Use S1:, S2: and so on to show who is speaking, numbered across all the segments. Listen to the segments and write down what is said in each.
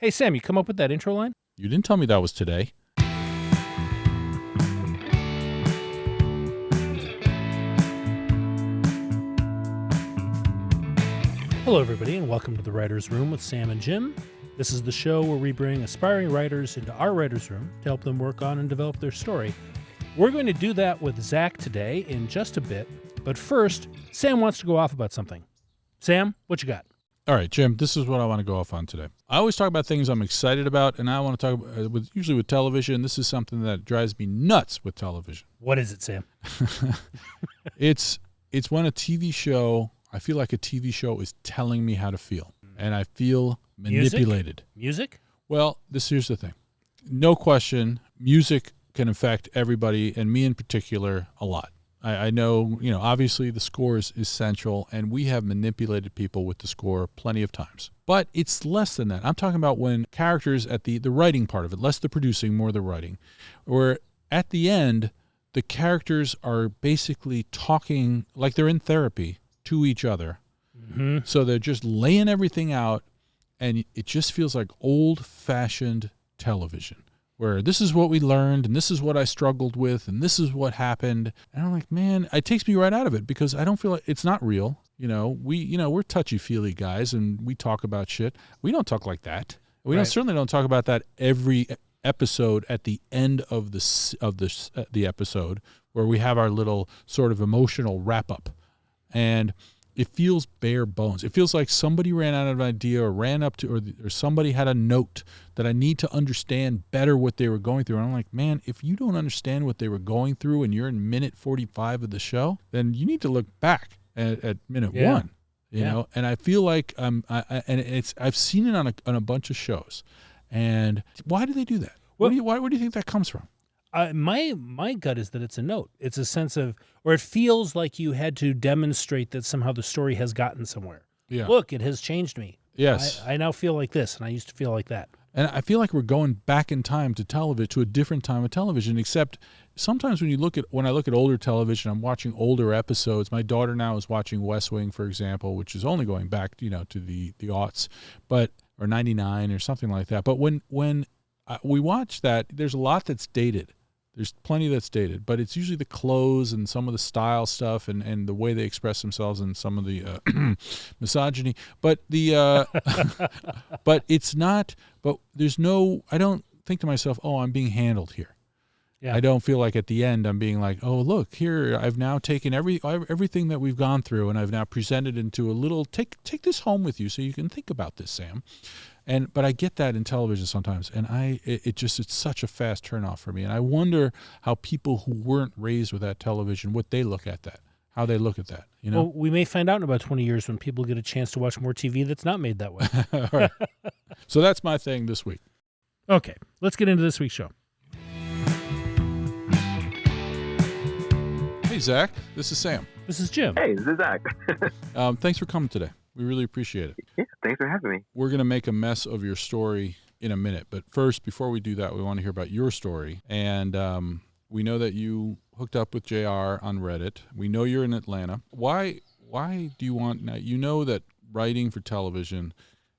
S1: Hey, Sam, you come up with that intro line?
S2: You didn't tell me that was today.
S1: Hello, everybody, and welcome to the Writer's Room with Sam and Jim. This is the show where we bring aspiring writers into our writer's room to help them work on and develop their story. We're going to do that with Zach today in just a bit, but first, Sam wants to go off about something. Sam, what you got?
S2: All right, Jim, this is what I want to go off on today. I always talk about things I'm excited about, and I want to talk about, usually with television. This is something that drives me nuts with television.
S1: What is it, Sam?
S2: It's when a TV show, I feel like a TV show is telling me how to feel, and I feel manipulated.
S1: Music?
S2: Well, here's the thing. No question, music can affect everybody, and me in particular, a lot. I know, obviously the score is essential, and we have manipulated people with the score plenty of times. But it's less than that. I'm talking about when characters at the writing part of it, less the producing, more the writing, where at the end, the characters are basically talking like they're in therapy to each other.
S1: Mm-hmm.
S2: So they're just laying everything out, and it just feels like old-fashioned television, where this is what we learned, and this is what I struggled with, and this is what happened. And I'm like, man, it takes me right out of it because I don't feel like it's not real. We're touchy-feely guys, and we talk about shit. We don't talk like that. We certainly don't talk about that every episode at the end of the episode, where we have our little sort of emotional wrap-up. And it feels bare bones. It feels like somebody ran out of an idea or ran up to, or somebody had a note that I need to understand better what they were going through. And I'm like, man, if you don't understand what they were going through and you're in minute 45 of the show, then you need to look back at minute one, you know? And I feel like, I've seen it on a bunch of shows. And why do they do that? Where do you think that comes from?
S1: My gut is that it's a note. It's a sense of, or it feels like you had to demonstrate that somehow the story has gotten somewhere.
S2: Yeah.
S1: Look, it has changed me.
S2: Yes.
S1: I now feel like this, and I used to feel like that.
S2: And I feel like we're going back in time to television, to a different time of television, except sometimes when I look at older television, I'm watching older episodes. My daughter now is watching West Wing, for example, which is only going back, to the aughts, or 99 or something like that. But when we watch that, there's a lot that's dated. There's plenty that's dated, but it's usually the clothes and some of the style stuff and the way they express themselves and some of the misogyny. But but it's not. But I don't think to myself, oh, I'm being handled here. Yeah. I don't feel like at the end I'm being like, oh, look here, I've now taken everything that we've gone through and I've now presented into a little. Take this home with you so you can think about this, Sam. But I get that in television sometimes, and it's such a fast turnoff for me. And I wonder how people who weren't raised with that television, what they look at that, how they look at that.
S1: Well, we may find out in about 20 years when people get a chance to watch more TV that's not made that way.
S2: All right. So that's my thing this week.
S1: Okay, let's get into this week's show.
S2: Hey, Zach. This is Sam.
S1: This is Jim.
S3: Hey, this is Zach.
S2: Thanks for coming today. We really appreciate it.
S3: Yeah, thanks for having me.
S2: We're going to make a mess of your story in a minute. But first, before we do that, we want to hear about your story. And we know that you hooked up with JR on Reddit. We know you're in Atlanta. Why do you want... Now, you know that writing for television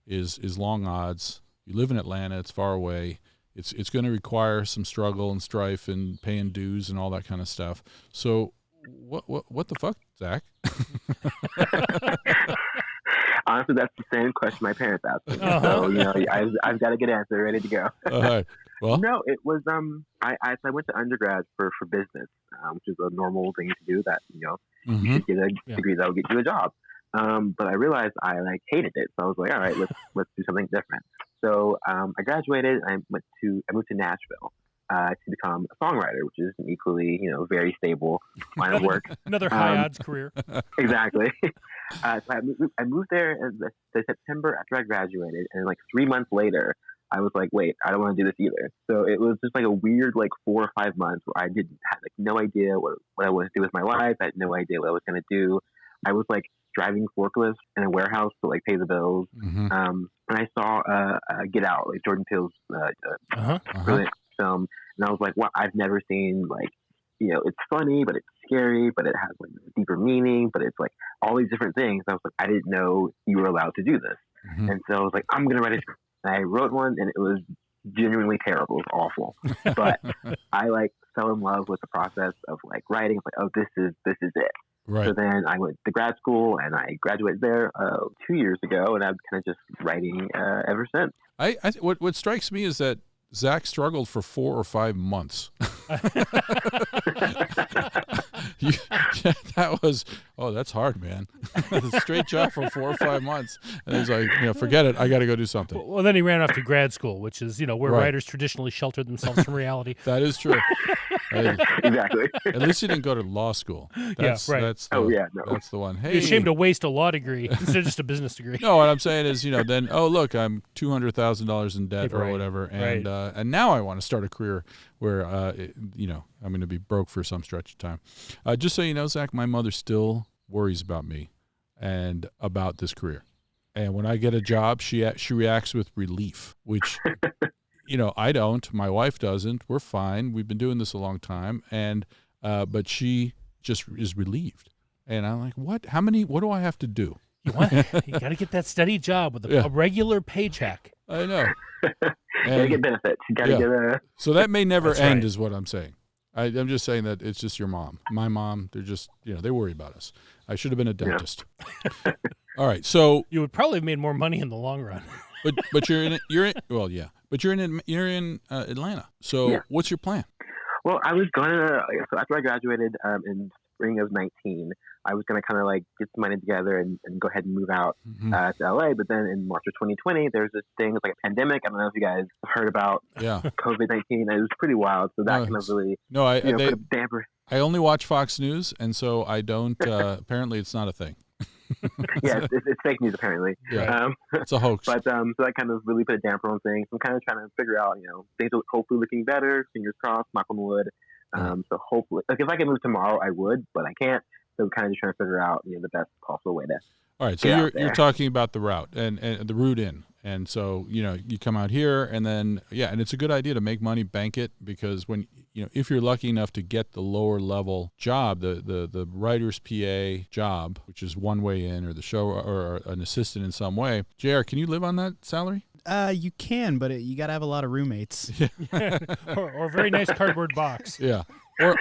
S2: is long odds. You live in Atlanta. It's far away. It's going to require some struggle and strife and paying dues and all that kind of stuff. So what the fuck, Zach?
S3: Honestly, that's the same question my parents asked me. So, I've got a good answer ready to go.
S2: All right. Well,
S3: no, it was, I went to undergrad for business, which is a normal thing to do that, you should get a degree that will get you a job. But I realized I hated it. So I was like, all right, let's do something different. So, I graduated and I moved to Nashville. To become a songwriter, which is an equally, very stable line of work.
S1: Another high odds career.
S3: Exactly. So I moved there in September after I graduated, and 3 months later, I was like, wait, I don't want to do this either. So it was just a weird 4 or 5 months where I didn't have no idea what I wanted to do with my life. I had no idea what I was going to do. I was driving forklifts in a warehouse to pay the bills.
S2: Mm-hmm.
S3: And I saw Get Out, Jordan Peele's brilliant film, and I was like, well, I've never seen it's funny, but it's scary, but it has deeper meaning, but it's all these different things. I was like, I didn't know you were allowed to do this. Mm-hmm. And so I was like, I'm gonna write a and I wrote one, and it was genuinely terrible. It was awful. But I like fell in love with the process of like writing. It's like, oh, this is it.
S2: Right.
S3: So then I went to grad school, and I graduated there 2 years ago, and I've kind of just writing ever since.
S2: What strikes me is that Zach struggled for 4 or 5 months. That was, that's hard, man. A straight job for 4 or 5 months. And he's like, forget it. I got to go do something.
S1: Well, then he ran off to grad school, which is, where
S2: Right.
S1: writers traditionally shelter themselves from reality.
S2: That is true.
S3: Exactly.
S2: At least he didn't go to law school. That's,
S1: right.
S2: That's the,
S3: no.
S2: That's the one. Hey,
S1: You're ashamed to waste a law degree instead of just a business degree.
S2: No, what I'm saying is, then, look, I'm $200,000 in debt or whatever, and and now I want to start a career where, I'm going to be broke for some stretch of time. Just so you know, Zach, my mother still worries about me and about this career. And when I get a job, she reacts with relief, which, I don't. My wife doesn't. We're fine. We've been doing this a long time, and but she just is relieved. And I'm like, what? What do I have to do?
S1: You got to get that steady job with a regular paycheck.
S2: I know.
S3: You gotta get benefits. You gotta get a.
S2: So that may never
S1: That's
S2: end,
S1: right.
S2: is what I'm saying. I'm just saying that it's just your mom. My mom, they're just, they worry about us. I should have been a dentist.
S3: Yeah.
S2: All right, so
S1: You would probably have made more money in the long run.
S2: but you're in Atlanta. So what's your plan?
S3: Well, I was so after I graduated in spring of 19, I was gonna kind of like get some money together and go ahead and move out to LA. But then in March of 2020, there's this thing, it's like a pandemic. I don't know if you guys have heard about COVID-19. It was pretty wild. So that kind of really put a damper.
S2: I only watch Fox News, and so I don't. Apparently, it's not a thing.
S3: Yeah, it's fake news apparently.
S2: Yeah. It's a hoax.
S3: But so that kind of really put a damper on things. I'm kind of trying to figure out, things are hopefully looking better. Fingers crossed, knock on wood. So hopefully, like if I could move tomorrow, I would, but I can't. So we're kind of just trying to figure out, the best possible way to.
S2: All right, so you're talking about the route and the route in. And so, you come out here and then, and it's a good idea to make money, bank it, because when, if you're lucky enough to get the lower level job, the writer's PA job, which is one way in, or the show or an assistant in some way. JR, can you live on that salary?
S4: You can, but you got to have a lot of roommates.
S1: or a very nice cardboard box.
S2: Yeah.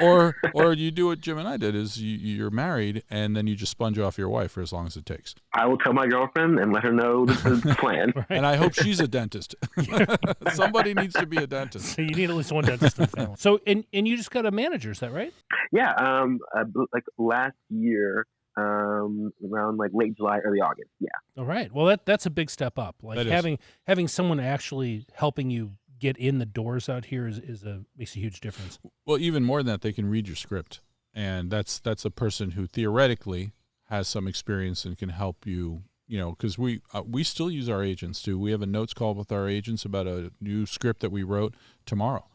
S2: Or you do what Jim and I did, is you're married and then you just sponge off your wife for as long as it takes.
S3: I will tell my girlfriend and let her know this is the plan.
S1: Right.
S2: And I hope she's a dentist. Somebody needs to be a dentist.
S1: So you need at least one dentist in the family. So, and you just got a manager, is that right?
S3: Yeah. Like last year, around like late July, early August. Yeah.
S1: All right. Well, that's a big step up. Like having someone actually helping you get in the doors out here makes a huge difference.
S2: Well, even more than that, they can read your script, and that's a person who theoretically has some experience and can help you. Because we still use our agents too. We have a notes call with our agents about a new script that we wrote tomorrow.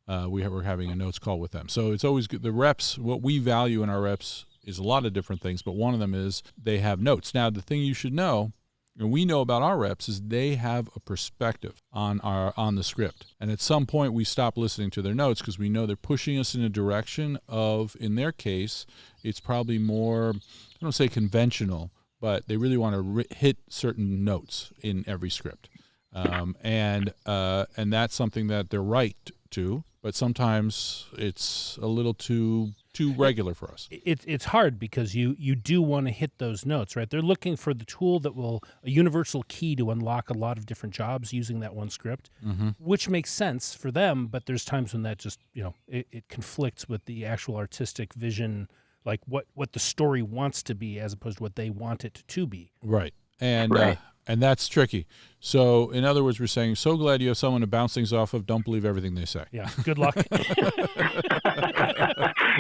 S2: We're having a notes call with them. So it's always good. The reps, what we value in our reps is a lot of different things, but one of them is they have notes. Now, the thing you should know, and we know about our reps, is they have a perspective on the script. And at some point we stop listening to their notes because we know they're pushing us in a direction of, in their case, it's probably more, I don't say conventional, but they really want to hit certain notes in every script. And that's something that they're right to, but sometimes it's a little too regular for us.
S1: It's hard because you do want to hit those notes, right? They're looking for the tool that will, a universal key to unlock a lot of different jobs using that one script, which makes sense for them, but there's times when that just, it conflicts with the actual artistic vision, like what the story wants to be as opposed to what they want it to be.
S2: Right. And that's tricky. So, in other words, we're saying, so glad you have someone to bounce things off of. Don't believe everything they say.
S1: Yeah. Good luck.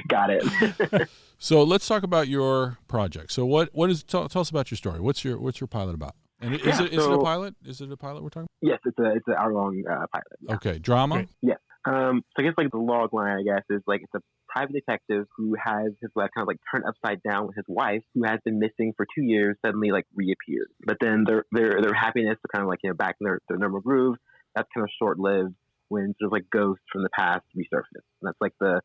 S3: Got it.
S2: So let's talk about your project. So what is tell us about your story. What's your pilot about? And is it a pilot? Is it a pilot we're talking
S3: Yes, it's an hour-long pilot. Yeah.
S2: Okay, drama?
S1: Great.
S3: Yes. So I guess like the log line, I guess, is like it's a private detective who has his life kind of like turned upside down with his wife, who has been missing for 2 years, suddenly like reappeared. But then their happiness to kind of like back in their normal groove. That's kind of short-lived when sort of like ghosts from the past resurface. And that's like the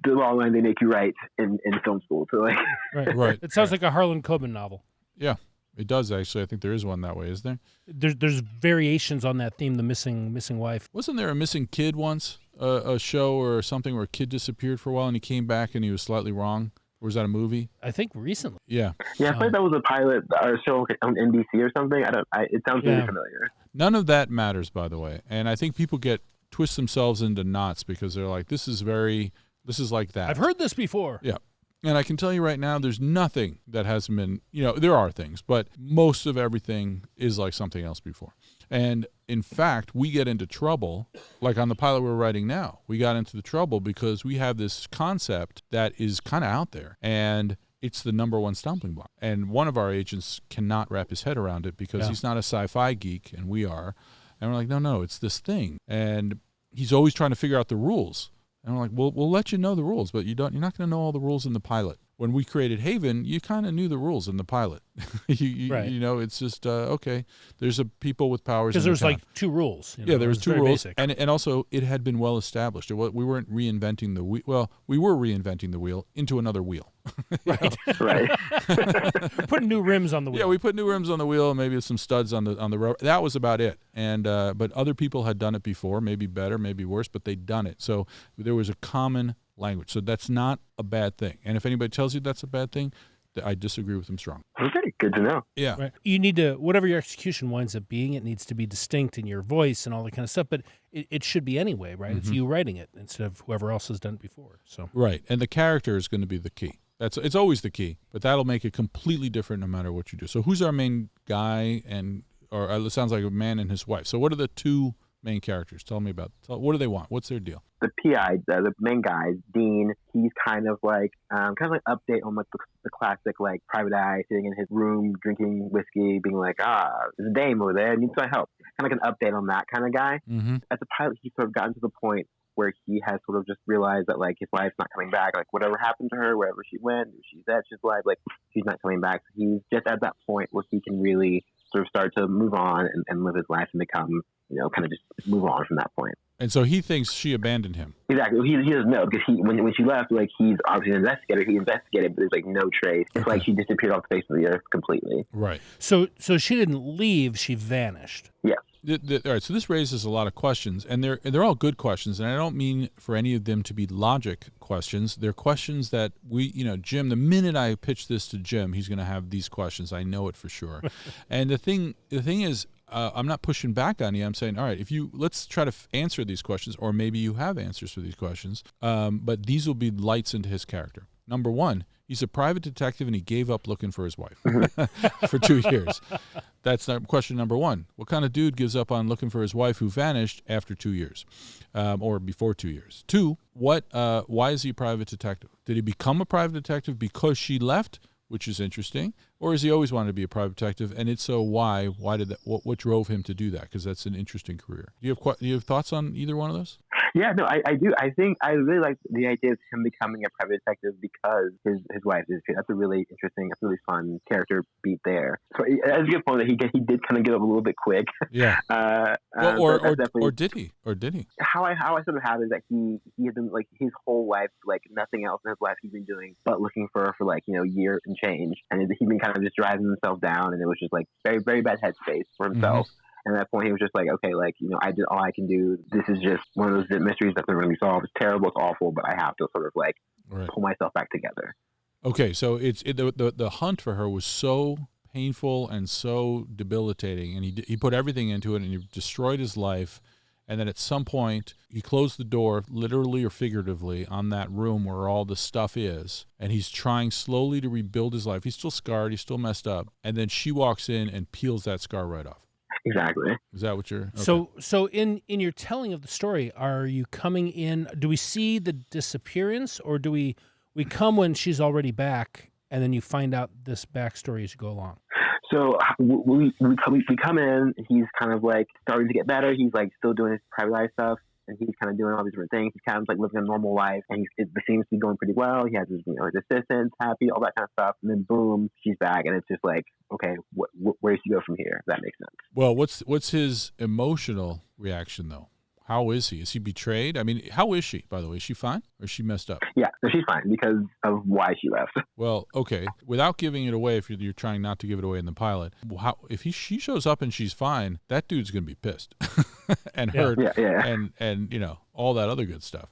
S3: log line they make you write in film school. So like
S2: Right.
S1: It sounds like a Harlan Coben novel.
S2: Yeah. It does, actually. I think there is one that way, is there?
S1: There's variations on that theme, the missing wife.
S2: Wasn't there a missing kid once? A show or something where a kid disappeared for a while and he came back and he was slightly wrong? Or was that a movie?
S1: I think recently.
S2: Yeah.
S3: Yeah, I feel like that was a pilot or show on NBC or something. It sounds really familiar.
S2: None of that matters, by the way. And I think people twist themselves into knots because they're like, this is like that.
S1: I've heard this before.
S2: Yeah. And I can tell you right now, there's nothing that hasn't been, there are things, but most of everything is like something else before. And in fact, we get into trouble, like on the pilot we're writing now, we got into the trouble because we have this concept that is kind of out there and it's the number one stumbling block. And one of our agents cannot wrap his head around it because he's not a sci-fi geek and we are. And we're like, no, it's this thing. And he's always trying to figure out the rules. And we're like, we'll let you know the rules, but you're not going to know all the rules in the pilot. When we created Haven, you kind of knew the rules in the pilot. It's just, okay, there's people with powers.
S1: Because there's like 2 rules.
S2: Yeah, there was 2 rules.
S1: Basic.
S2: And also, it had been well established. We weren't reinventing the wheel. Well, we were reinventing the wheel into another wheel.
S3: Right.
S1: Putting new rims on the wheel.
S2: Yeah, we put new rims on the wheel, maybe some studs on the road. That was about it. And but other people had done it before, maybe better, maybe worse, but they'd done it. So there was a common language. So that's not a bad thing. And if anybody tells you that's a bad thing, I disagree with them strongly.
S3: Okay, good to know.
S2: Yeah.
S1: Right. You need to, whatever your execution winds up being, it needs to be distinct in your voice and all that kind of stuff. But it should be anyway, right? It's you writing it instead of whoever else has done it before. So
S2: right. And the character is going to be the key. It's always the key, but that'll make it completely different no matter what you do. So who's our main guy or it sounds like a man and his wife. So what are the 2 main characters? Tell me about what do they want? What's their deal?
S3: The PI, the main guy, Dean, he's kind of like update on like the classic like private eye sitting in his room drinking whiskey, being like, there's a dame over there, needs my help. Kind of like an update on that kind of guy. Mm-hmm. As a pilot, he's sort of gotten to the point where he has sort of just realized that like his wife's not coming back, like whatever happened to her, wherever she went, she's at, she's alive, like she's not coming back. So he's just at that point where he can really sort of start to move on and live his life and become, kind of just move on from that point.
S2: And so he thinks she abandoned him.
S3: Exactly. He doesn't know because when she left, like he's obviously an investigator. He investigated, but there's like no trace. It's like she disappeared off the face of the earth completely.
S2: Right.
S1: So she didn't leave. She vanished.
S3: Yes.
S2: All right. So this raises a lot of questions, and they're all good questions. And I don't mean for any of them to be logic questions. They're questions that Jim. The minute I pitch this to Jim, he's going to have these questions. I know it for sure. And the thing is. I'm not pushing back on you. I'm saying, all right, let's try to answer these questions, or maybe you have answers for these questions, but these will be lights into his character. Number 1, he's a private detective and he gave up looking for his wife for 2 years. That's question number 1. What kind of dude gives up on looking for his wife who vanished after 2 years or before 2 years? 2, why is he a private detective? Did he become a private detective because she left? Which is interesting, or has he always wanted to be a private detective? And if so, why? Why did that? What drove him to do that? Because that's an interesting career. Do you have thoughts on either one of those?
S3: Yeah, no, I do. I think I really like the idea of him becoming a private detective because his wife is. That's a really interesting, that's a really fun character beat there. So that's a good point that he did kind of give up a little bit quick.
S2: Yeah. Or did he?
S3: How I sort of have is that he has been like his whole life, like nothing else in his life he's been doing but looking for her for like year and change, and he's been kind of just driving himself down, and it was just like very very bad headspace for himself. Mm-hmm. And at that point, he was just like, okay, like, I did all I can do. This is just one of those mysteries that's never going to be solved. It's terrible. It's awful, but I have to sort of like pull myself back together.
S2: Okay, so the hunt for her was so painful and so debilitating, and he put everything into it, and he destroyed his life. And then at some point, he closed the door, literally or figuratively, on that room where all the stuff is. And he's trying slowly to rebuild his life. He's still scarred. He's still messed up. And then she walks in and peels that scar right off.
S3: Exactly.
S2: Is that what you're... Okay.
S1: So in your telling of the story, are you coming in... Do we see the disappearance, or do we come when she's already back, and then you find out this backstory as you go along?
S3: So we come in, he's kind of like starting to get better. He's like still doing his private eye stuff, and he's kind of doing all these different things. He's kind of like living a normal life, and it seems to be going pretty well. He has his, his assistants, happy, all that kind of stuff. And then boom, she's back, and it's just like, okay, where does he go from here? If that makes sense.
S2: Well, what's his emotional reaction though? How is he? Is he betrayed? I mean, how is she, by the way? Is she fine or is she messed up?
S3: Yeah, so she's fine because of why she left.
S2: Well, okay. Without giving it away, if you're trying not to give it away in the pilot, if she shows up and she's fine, that dude's going to be pissed and hurt and all that other good stuff.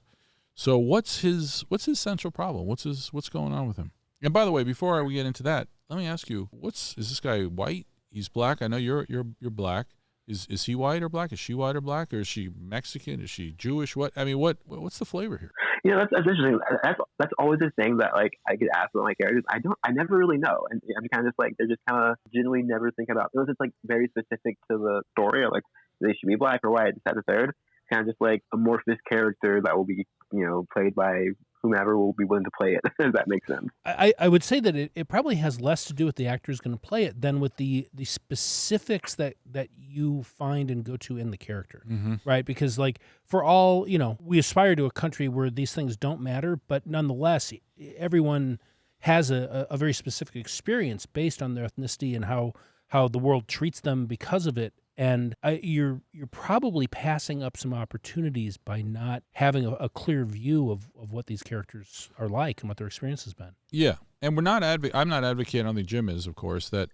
S2: So what's his central problem? What's going on with him? And by the way, before we get into that, let me ask you, is this guy white? He's black. I know you're black. Is he white or black? Is she white or black? Or is she Mexican? Is she Jewish? What's the flavor here?
S3: That's interesting. That's always the thing that like I get asked about my characters. I never really know, and I'm kind of just like they're just kind of generally never think about those. It's like very specific to the story. Like they should be black or white. That the third kind of just like amorphous character that will be played by whomever will be willing to play it. If that makes sense.
S1: I would say that it probably has less to do with the actor who's going to play it than with the specifics that you find and go to in the character, right? Because like for all, we aspire to a country where these things don't matter, but nonetheless, everyone has a very specific experience based on their ethnicity and how the world treats them because of it. And you're probably passing up some opportunities by not having a clear view of what these characters are like and what their experience has been.
S2: Yeah, and I'm not advocating. I don't think Jim is, of course, that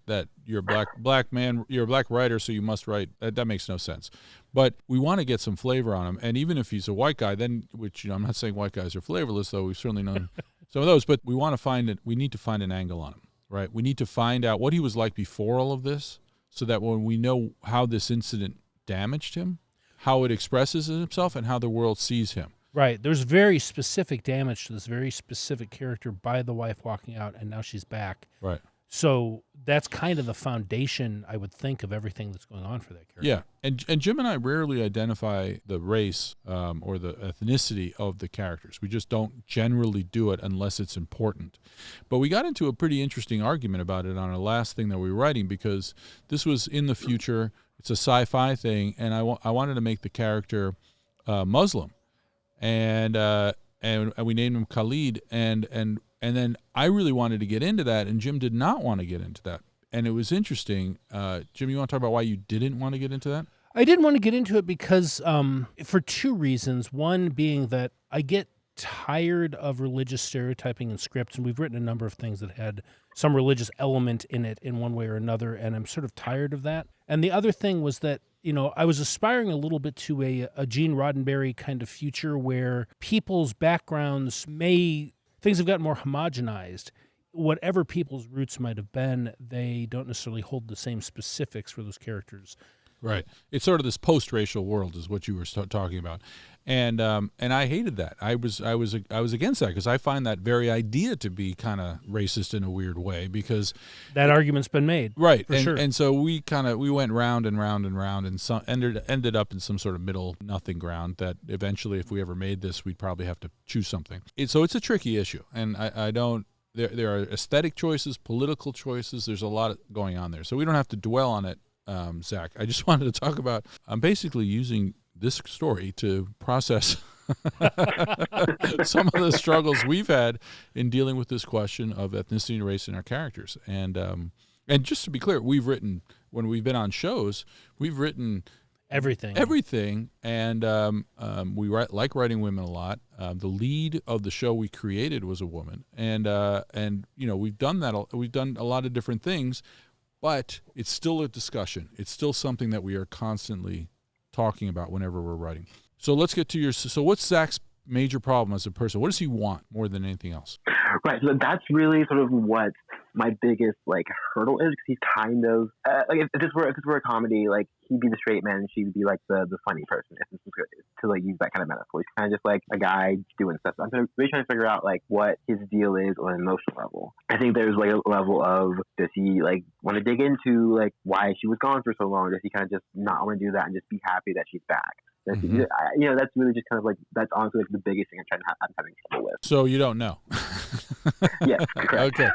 S2: you're a black man, you're a black writer, so you must write. That makes no sense. But we want to get some flavor on him, and even if he's a white guy, then I'm not saying white guys are flavorless, though we've certainly known some of those. But we want to find it. We need to find an angle on him, right? We need to find out what he was like before all of this, so that when we know how this incident damaged him, how it expresses himself, and how the world sees him.
S1: Right. There's very specific damage to this very specific character by the wife walking out, and now she's back.
S2: Right.
S1: So that's kind of the foundation, I would think, of everything that's going on for that character.
S2: Yeah, and Jim and I rarely identify the race or the ethnicity of the characters. We just don't generally do it unless it's important. But we got into a pretty interesting argument about it on our last thing that we were writing, because this was in the future. It's a sci-fi thing, and I wanted to make the character Muslim, and we named him Khalid, and then I really wanted to get into that, and Jim did not want to get into that. And it was interesting. Jim, you want to talk about why you didn't want to get into that?
S1: I didn't want to get into it because for two reasons. One being that I get tired of religious stereotyping in scripts, and we've written a number of things that had some religious element in it in one way or another, and I'm sort of tired of that. And the other thing was that I was aspiring a little bit to a Gene Roddenberry kind of future where people's backgrounds things have gotten more homogenized. Whatever people's roots might have been, they don't necessarily hold the same specifics for those characters.
S2: Right. It's sort of this post-racial world is what you were talking about. And I hated that. I was against that because I find that very idea to be kind of racist in a weird way, because
S1: that argument's been made.
S2: Right.
S1: For sure.
S2: And so we went round and round and round, and ended up in some sort of middle nothing ground that eventually, if we ever made this, we'd probably have to choose something. So it's a tricky issue, and I don't. There are aesthetic choices, political choices. There's a lot going on there, so we don't have to dwell on it. Zach, I just wanted to talk about, I'm basically using this story to process some of the struggles we've had in dealing with this question of ethnicity and race in our characters. And just to be clear, when we've been on shows, we've written everything, and we like writing women a lot. The lead of the show we created was a woman, and we've done that. We've done a lot of different things. But it's still a discussion. It's still something that we are constantly talking about whenever we're writing. So let's get to so what's Zach's major problem as a person? What does he want more than anything else?
S3: Right. So that's really sort of what my biggest hurdle is, because he's kind of if this were a comedy, he'd be the straight man and she'd be the funny person. If this was good, to use that kind of metaphor, he's kind of just a guy doing stuff. I'm really trying to figure out what his deal is on an emotional level. I think there's a level of, does he want to dig into why she was gone for so long? Does he kind of just not want to do that and just be happy that she's back? Mm-hmm. That's really just kind of that's honestly the biggest thing I'm having trouble with.
S2: So you don't know.
S3: Yes, correct.
S2: Okay.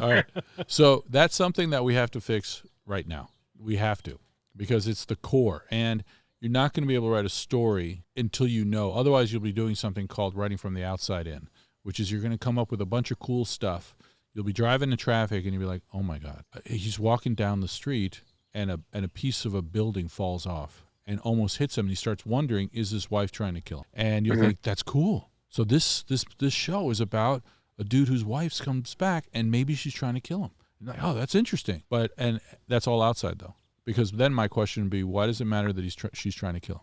S2: All right. So that's something that we have to fix right now. We have to, because it's the core. And you're not going to be able to write a story until you know. Otherwise, you'll be doing something called writing from the outside in, which is you're going to come up with a bunch of cool stuff. You'll be driving in traffic and you'll be like, oh, my God. He's walking down the street and a piece of a building falls off. and almost hits him. And he starts wondering, is his wife trying to kill him? And you'll think, that's cool. So this show is about a dude whose wife comes back and maybe she's trying to kill him. Like, oh, that's interesting. And that's all outside though, because then my question would be, why does it matter that she's trying to kill him?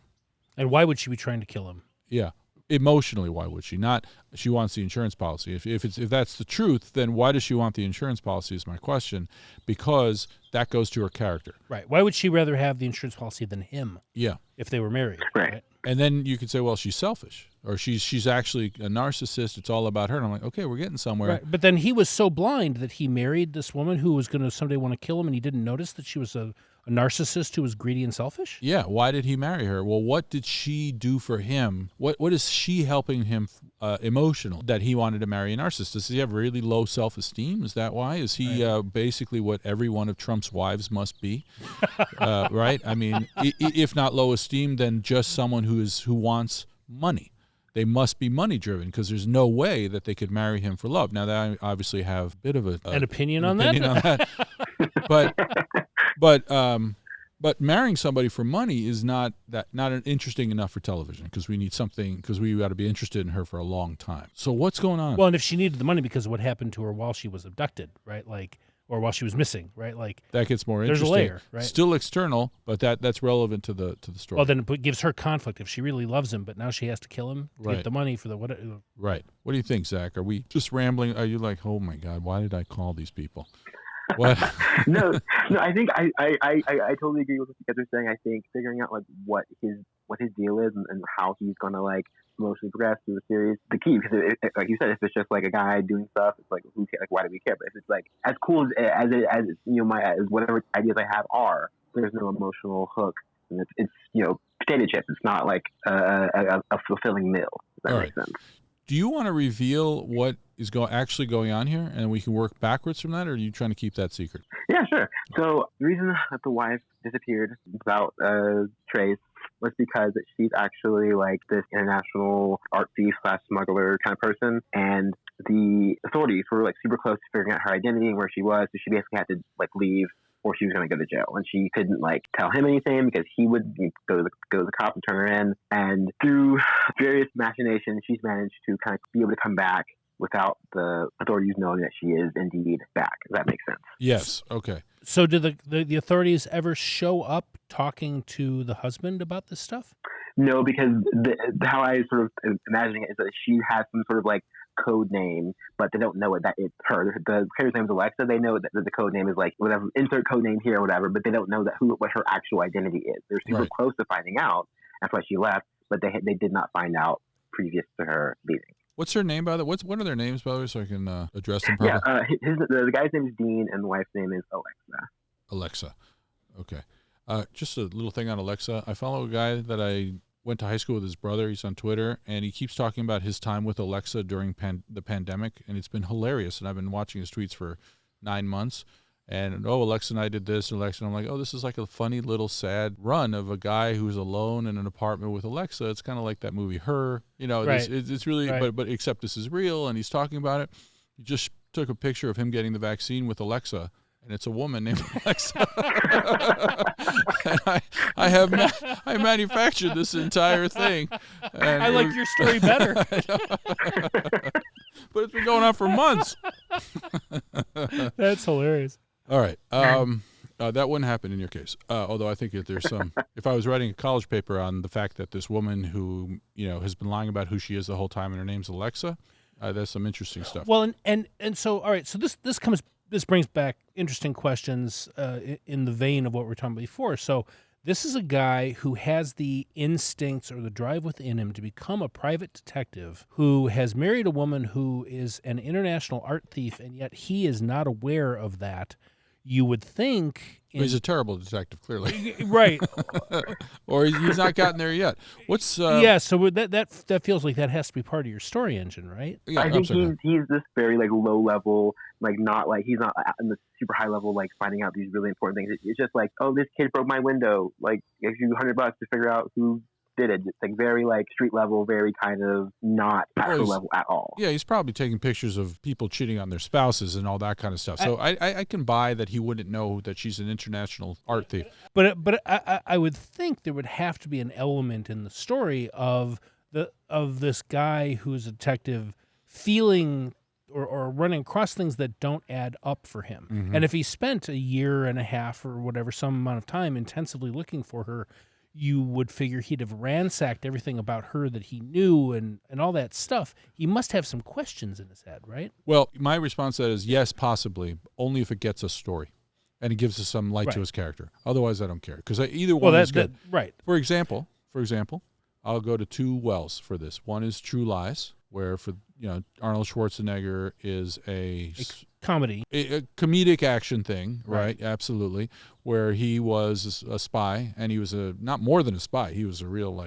S1: And why would she be trying to kill him?
S2: Yeah, emotionally, why would she? Not she wants the insurance policy. If that's the truth, then why does she want the insurance policy? Is my question, because that goes to her character.
S1: Right. Why would she rather have the insurance policy than him?
S2: Yeah.
S1: If they were married.
S3: Right.
S2: And then you could say, well, she's selfish, or she's actually a narcissist. It's all about her. And I'm like, okay, we're getting somewhere.
S1: Right. But then he was so blind that he married this woman who was going to someday want to kill him, and he didn't notice that she was a narcissist who was greedy and selfish?
S2: Yeah. Why did he marry her? Well, what did she do for him? What is she helping him emotional that he wanted to marry a narcissist? Does he have really low self-esteem? Is that why? Is he basically what every one of Trump's wives must be? Right? I mean, if not low esteem, then just someone who wants money. They must be money driven, because there's no way that they could marry him for love. Now, that I obviously have a bit of an
S1: opinion on that.
S2: But marrying somebody for money is not interesting enough for television, because we need something, because we got to be interested in her for a long time. So what's going on?
S1: Well, and if she needed the money because of what happened to her while she was abducted, right? Or while she was missing, right?
S2: That gets more
S1: there's
S2: interesting.
S1: There's a layer, right?
S2: Still external, but that's relevant to the story.
S1: Well, then it gives her conflict if she really loves him, but now she has to kill him to get the money for the what?
S2: Right. What do you think, Zach? Are we just rambling? Are you like, oh my God, why did I call these people? What?
S3: No. I think I totally agree with what you guys are saying. I think figuring out like what his deal is and how he's gonna like emotionally progress through the series, the key. Because like you said, if it's just like a guy doing stuff, it's like who cares? Like, why do we care? But if it's like as cool as whatever ideas I have are, there's no emotional hook, and it's potato chips. It's not like a fulfilling meal. If that makes sense.
S2: Do you want to reveal what is actually going on here, and we can work backwards from that, or are you trying to keep that secret?
S3: Yeah, sure. So the reason that the wife disappeared without trace was because she's actually like this international art thief / smuggler kind of person, and the authorities were like super close to figuring out her identity and where she was, so she basically had to like leave, or she was going to go to jail, and she couldn't like tell him anything because he would go to the cops and turn her in. And through various machinations, she's managed to kind of be able to come back without the authorities knowing that she is indeed back. Does that make sense?
S2: Yes. Okay.
S1: So did the authorities ever show up talking to the husband about this stuff?
S3: No, because how I sort of imagining it is that she has some sort of like code name, but they don't know that it's her. The character's name is Alexa. They know that the code name is like whatever, insert code name here or whatever, but they don't know what her actual identity is. They're super close to finding out. That's why she left, but they did not find out previous to her leaving.
S2: What's her name, by the way? What are their names, by the way, so I can address them properly?
S3: Yeah, the guy's name is Dean, and the wife's name is Alexa.
S2: Alexa. Okay. Just a little thing on Alexa. I follow a guy that I went to high school with his brother. He's on Twitter, and he keeps talking about his time with Alexa during the pandemic, and it's been hilarious. And I've been watching his tweets for 9 months. And, Alexa and I did this, and Alexa, and I'm like, this is like a funny little sad run of a guy who's alone in an apartment with Alexa. It's kind of like that movie, Her.
S1: Right.
S2: It's really, but except this is real, and he's talking about it. He just took a picture of him getting the vaccine with Alexa, and it's a woman named Alexa. And I manufactured this entire thing. And
S1: I like your story better.
S2: But it's been going on for months.
S1: That's hilarious.
S2: All right. That wouldn't happen in your case. Although I think there's some, if I was writing a college paper on the fact that this woman who, has been lying about who she is the whole time and her name's Alexa, there's some interesting stuff.
S1: Well, and so, all right. So this brings back interesting questions in the vein of what we were talking about before. So this is a guy who has the instincts or the drive within him to become a private detective who has married a woman who is an international art thief, and yet he is not aware of that. You would think...
S2: He's a terrible detective, clearly.
S1: Right.
S2: Or he's not gotten there yet. What's...
S1: so that feels like that has to be part of your story engine, right?
S2: Yeah,
S3: I think he's this very like low level, like not like he's not in the super high level like finding out these really important things. It's just like, this kid broke my window. Like, gives you $100 to figure out who did it. It's like very like street level, very kind of not actual level at all.
S2: Yeah, he's probably taking pictures of people cheating on their spouses and all that kind of stuff. So I can buy that he wouldn't know that she's an international art thief.
S1: But I would think there would have to be an element in the story of this guy who's a detective feeling or running across things that don't add up for him. Mm-hmm. And if he spent a year and a half or whatever, some amount of time intensively looking for her, you would figure he'd have ransacked everything about her that he knew and all that stuff. He must have some questions in his head, right?
S2: Well, my response to that is yes, possibly, only if it gets us story and it gives us some light to his character. Otherwise, I don't care, because either one is good.
S1: Right.
S2: For example, I'll go to two wells for this. One is True Lies, where Arnold Schwarzenegger is a
S1: comedy,
S2: a comedic action thing, right? Absolutely, where he was a spy, and he was not more than a spy. He was a real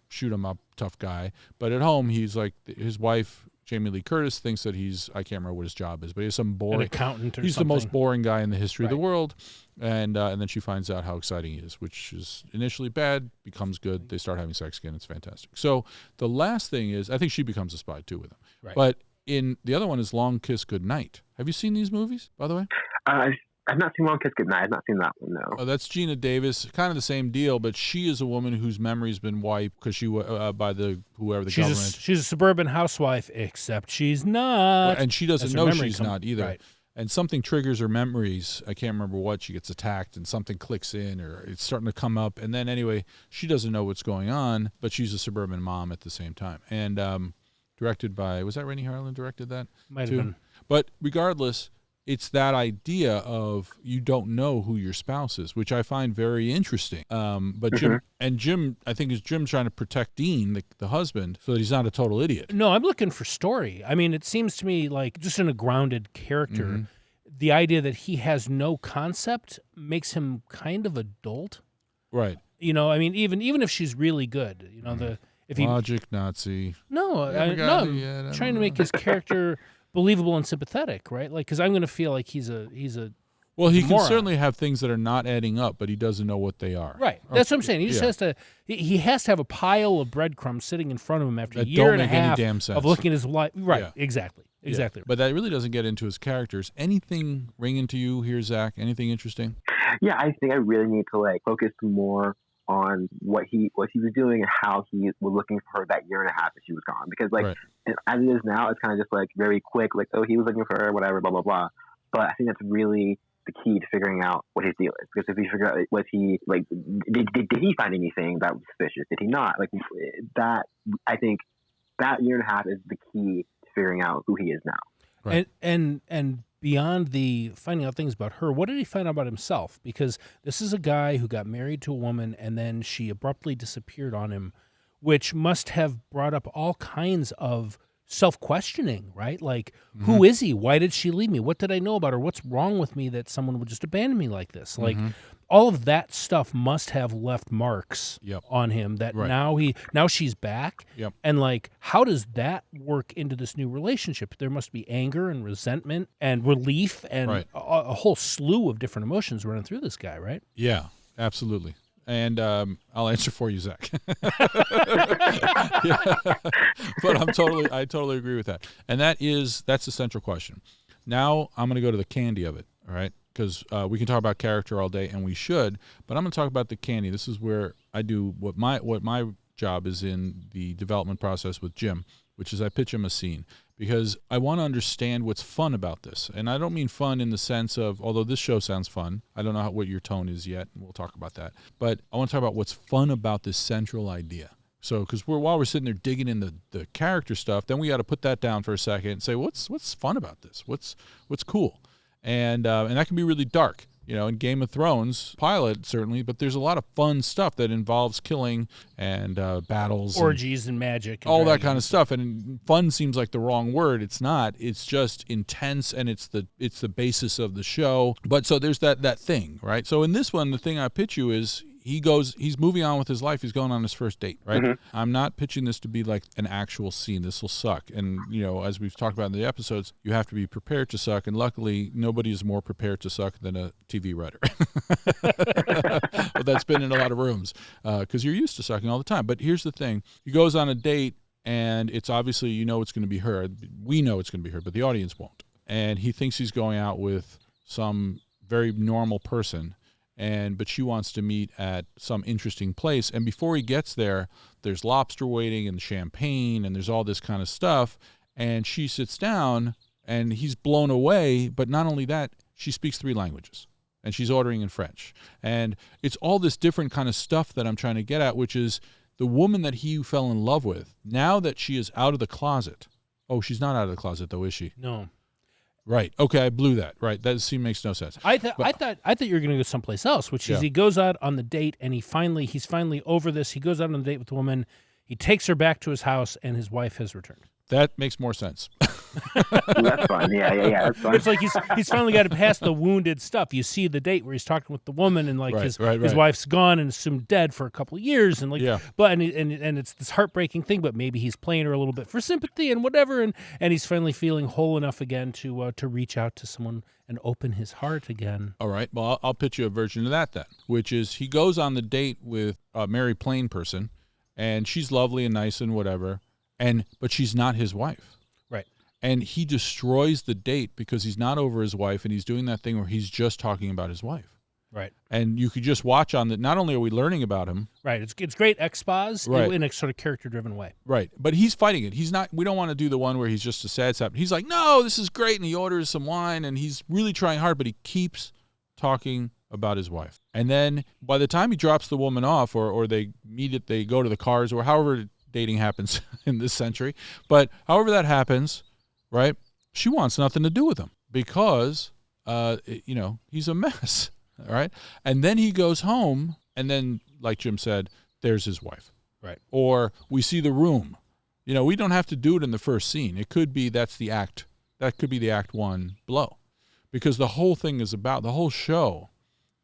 S2: shoot 'em up tough guy. But at home, he's like, his wife Jamie Lee Curtis thinks that I can't remember what his job is, but he's some boring
S1: an accountant.
S2: He's something. The most boring guy in the history of the world, and then she finds out how exciting he is, which is initially bad, becomes good. They start having sex again. It's fantastic. So the last thing is, I think she becomes a spy too with him. Right. But in the other one is Long Kiss Goodnight. Have you seen these movies, by the way?
S3: I've not seen Long Kiss Goodnight. I've not seen that one, no.
S2: Oh, that's Gina Davis, kind of the same deal, but she is a woman whose memory's been wiped because she by the government.
S1: She's a suburban housewife, except she's not.
S2: And she doesn't know she's not either.
S1: Right.
S2: And something triggers her memories. I can't remember what. She gets attacked and something clicks in, or it's starting to come up. And then anyway, she doesn't know what's going on, but she's a suburban mom at the same time. And directed by, was that Rennie Harlan directed that?
S1: Might have been.
S2: But regardless, it's that idea of you don't know who your spouse is, which I find very interesting. But Jim, I think Jim's trying to protect Dean, the husband, so that he's not a total idiot.
S1: No, I'm looking for story. I mean, it seems to me like just in a grounded character, the idea that he has no concept makes him kind of adult.
S2: Right.
S1: I mean, even if she's really good, if he
S2: logic Nazi.
S1: No, I'm trying to make his character believable and sympathetic, right? Like, because I'm going to feel like he's a
S2: well, he can certainly have things that are not adding up, but he doesn't know what they are.
S1: Right. That's what I'm saying. He just has to. He has to have a pile of breadcrumbs sitting in front of him after a year and a half of looking at his life. Right. Yeah. Exactly. Yeah.
S2: But that really doesn't get into his characters. Anything ringing to you here, Zach? Anything interesting?
S3: Yeah, I think I really need to focus more on what he was doing and how he was looking for her that year and a half that she was gone. Because as it is now, it's kind of just very quick, he was looking for her, whatever, blah blah blah. But I think that's really the key to figuring out what his deal is. Because if you figure out, was he did he find anything that was suspicious? Did he not? That, I think that year and a half is the key to figuring out who he is now.
S1: Right. And beyond the finding out things about her, what did he find out about himself? Because this is a guy who got married to a woman and then she abruptly disappeared on him, which must have brought up all kinds of self-questioning, right? Who is he? Why did she leave me? What did I know about her? What's wrong with me that someone would just abandon me like this? All of that stuff must have left marks on him that now she's back.
S2: Yep.
S1: And how does that work into this new relationship? There must be anger and resentment and relief and a whole slew of different emotions running through this guy, right?
S2: Yeah, absolutely. And I'll answer for you, Zach. But I totally agree with that. And that's the central question. Now I'm going to go to the candy of it, all right? Because we can talk about character all day, and we should, but I'm going to talk about the candy. This is where I do what my job is in the development process with Jim, which is I pitch him a scene. Because I want to understand what's fun about this. And I don't mean fun in the sense of, although this show sounds fun, I don't know what your tone is yet, and we'll talk about that. But I want to talk about what's fun about this central idea. So, because while we're sitting there digging in the character stuff, then we got to put that down for a second and say, what's fun about this? What's cool? And that can be really dark. In Game of Thrones, pilot certainly, but there's a lot of fun stuff that involves killing and battles,
S1: orgies and magic, and
S2: all that kind of stuff. And fun seems like the wrong word. It's not. It's just intense, and it's the basis of the show. But so there's that thing, right? So in this one, the thing I pitch you is he's moving on with his life. He's going on his first date, right?
S3: Mm-hmm.
S2: I'm not pitching this to be like an actual scene. This will suck. And, as we've talked about in the episodes, you have to be prepared to suck. And luckily, nobody is more prepared to suck than a TV writer. But that's been in a lot of rooms because you're used to sucking all the time. But here's the thing. He goes on a date, and it's obviously, it's going to be her. We know it's going to be her, but the audience won't. And he thinks he's going out with some very normal person, but she wants to meet at some interesting place. And before he gets there, there's lobster waiting and champagne, and there's all this kind of stuff. And she sits down, and he's blown away. But not only that, she speaks 3 languages, and she's ordering in French. And it's all this different kind of stuff that I'm trying to get at, which is the woman that he fell in love with, now that she is out of the closet. Oh, she's not out of the closet, though, is she?
S1: No.
S2: Right. Okay, I blew that. Right. That scene makes no sense.
S1: I thought you were going to go someplace else, which is he goes out on the date and he's finally over this. He goes out on the date with the woman. He takes her back to his house, and his wife has returned. That
S2: makes more sense.
S3: That's fine. Yeah. That's fine.
S1: It's like he's finally got to pass the wounded stuff. You see the date where he's talking with the woman, and like his wife's gone and assumed dead for a couple of years, and but it's this heartbreaking thing. But maybe he's playing her a little bit for sympathy and whatever, and he's finally feeling whole enough again to reach out to someone and open his heart again.
S2: All right. Well, I'll pitch you a version of that then, which is he goes on the date with a Mary Plain person, and she's lovely and nice and whatever, but she's not his wife.
S1: Right.
S2: And he destroys the date because he's not over his wife, and he's doing that thing where he's just talking about his wife.
S1: Right.
S2: And you could just watch on that. Not only are we learning about him.
S1: Right. It's great expose in a sort of character-driven way.
S2: Right. But he's fighting it. We don't want to do the one where he's just a sad sap. He's like, no, this is great. And he orders some wine, and he's really trying hard, but he keeps talking about his wife. And then by the time he drops the woman off, or they meet it, they go to the cars, or however dating happens in this century. But however that happens, right, she wants nothing to do with him because, he's a mess, all right? And then he goes home, and then, like Jim said, there's his wife.
S1: Right. Or
S2: we see the room. We don't have to do it in the first scene. It could be that could be the act 1 blow. Because the whole show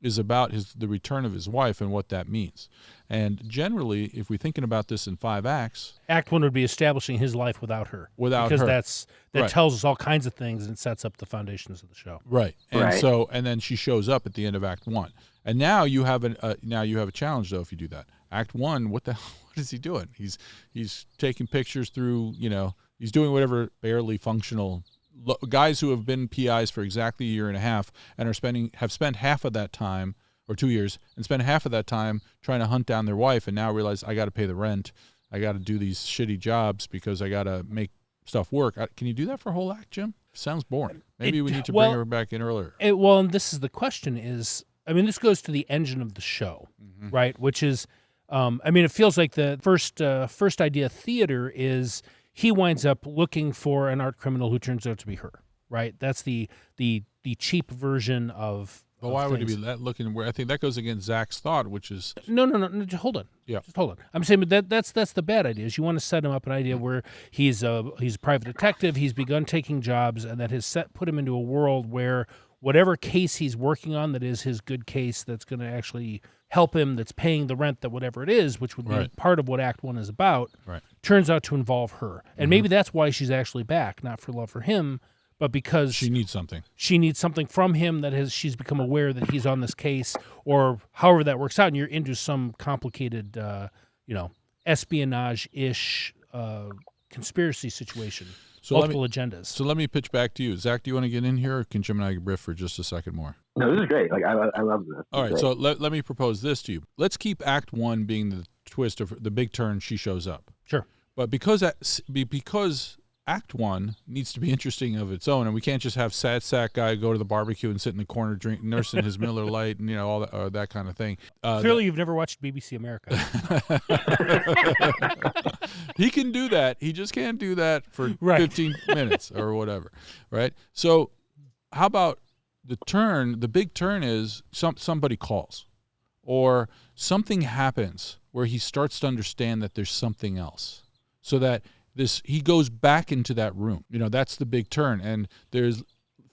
S2: is about the return of his wife and what that means. And generally, if we're thinking about this in 5 acts,
S1: Act 1 would be establishing his life without her.
S2: Because
S1: that tells us all kinds of things and sets up the foundations of the show.
S2: Right. And and then she shows up at the end of Act 1. And now you have a challenge though if you do that. Act 1, what is he doing? He's taking pictures through, he's doing whatever barely functional guys who have been PIs for exactly a year and a half and have spent half of that time, or 2 years, and spent half of that time trying to hunt down their wife, and now realize I got to pay the rent, I got to do these shitty jobs because I got to make stuff work. Can you do that for a whole act, Jim? Sounds boring. Maybe we need to bring her back in earlier.
S1: And this is the question is, this goes to the engine of the show, right? Which is, it feels like the first idea theater is he winds up looking for an art criminal who turns out to be her, right? That's the cheap version of.
S2: But why would he be looking where? I think that goes against Zach's thought, which is
S1: no. Just hold on.
S2: Yeah,
S1: just hold on. I'm saying, but that's the bad idea. Is you want to set him up an idea where he's a private detective. He's begun taking jobs, and that has put him into a world where whatever case he's working on that is his good case that's going to actually help him, that's paying the rent, that whatever it is, which would be part of what Act 1 is about, turns out to involve her. And maybe that's why she's actually back, not for love for him, but because
S2: she needs something.
S1: She needs something from him she's become aware that he's on this case, or however that works out, and you're into some complicated, espionage-ish conspiracy situation. Multiple agendas.
S2: So let me pitch back to you. Zach, do you want to get in here, or can Jim and I riff for just a second more?
S3: No, this is great. Like I love this.
S2: All right, so let me propose this to you. Let's keep Act 1 being the twist of the big turn. She shows up.
S1: Sure.
S2: But because Act 1 needs to be interesting of its own, and we can't just have sad sack guy go to the barbecue and sit in the corner nursing his Miller Lite and all that, that kind of thing.
S1: Clearly, you've never watched BBC America.
S2: He can do that. He just can't do that for 15 minutes or whatever, right? So, how about the turn? The big turn is somebody calls, or something happens where he starts to understand that there's something else, so that he goes back into that room. That's the big turn, and there's